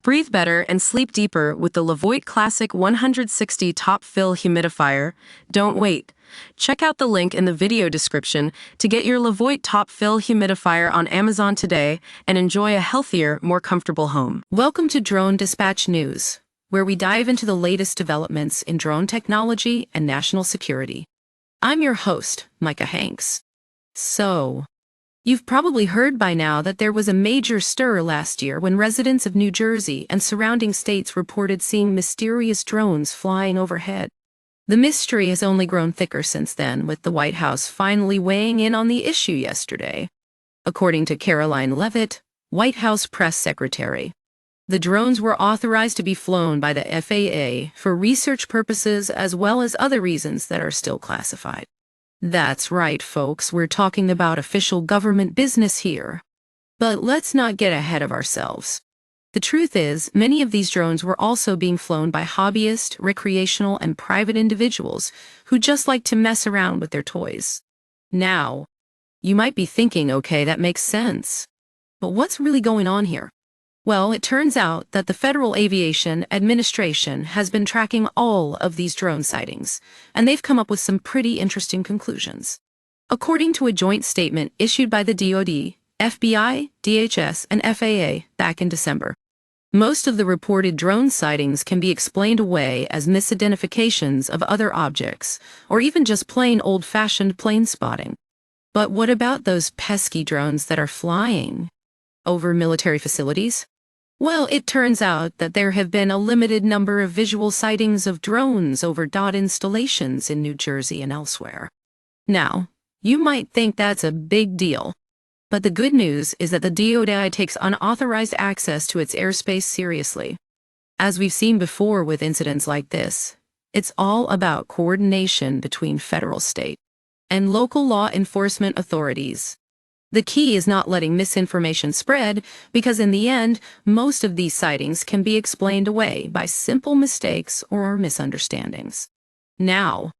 Breathe better and sleep deeper with the Levoit Classic 160 Top Fill Humidifier. Don't wait. Check out the link in the video description to get your Levoit Top Fill Humidifier on Amazon today and enjoy a healthier, more comfortable home. Welcome to Drone Dispatch News, where we dive into the latest developments in drone technology and national security. I'm your host, Micah Hanks. So, you've probably heard by now that there was a major stir last year when residents of New Jersey and surrounding states reported seeing mysterious drones flying overhead. The mystery has only grown thicker since then, with the White House finally weighing in on the issue yesterday. According to Karoline Leavitt, White House press secretary, the drones were authorized to be flown by the FAA for research purposes as well as other reasons that are still classified. That's right, folks, we're talking about official government business here. But let's not get ahead of ourselves. The truth is, many of these drones were also being flown by hobbyist, recreational, and private individuals who just like to mess around with their toys. Now, you might be thinking, okay, that makes sense. But what's really going on here? Well, it turns out that the Federal Aviation Administration has been tracking all of these drone sightings, and they've come up with some pretty interesting conclusions. According to a joint statement issued by the DoD, FBI, DHS, and FAA back in December, most of the reported drone sightings can be explained away as misidentifications of other objects, or even just plain old-fashioned plane spotting. But what about those pesky drones that are flying over military facilities? Well, it turns out that there have been a limited number of visual sightings of drones over DOT installations in New Jersey and elsewhere. Now, you might think that's a big deal, but the good news is that the DoD takes unauthorized access to its airspace seriously. As we've seen before with incidents like this, it's all about coordination between federal, state, and local law enforcement authorities. The key is not letting misinformation spread, because in the end, most of these sightings can be explained away by simple mistakes or misunderstandings. Now,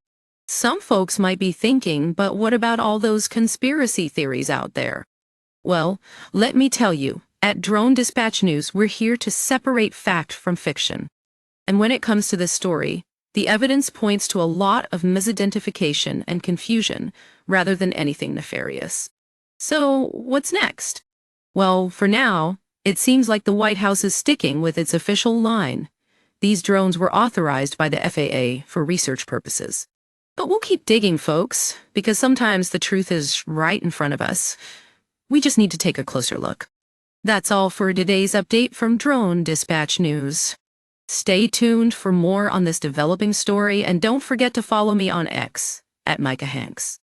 some folks might be thinking, but what about all those conspiracy theories out there? Well, let me tell you, at Drone Dispatch News, we're here to separate fact from fiction. And when it comes to this story, the evidence points to a lot of misidentification and confusion rather than anything nefarious. So, what's next? Well, for now, it seems like the White House is sticking with its official line. These drones were authorized by the FAA for research purposes. But we'll keep digging, folks, because sometimes the truth is right in front of us. We just need to take a closer look. That's all for today's update from Drone Dispatch News. Stay tuned for more on this developing story, and don't forget to follow me on X, @MicahHanks.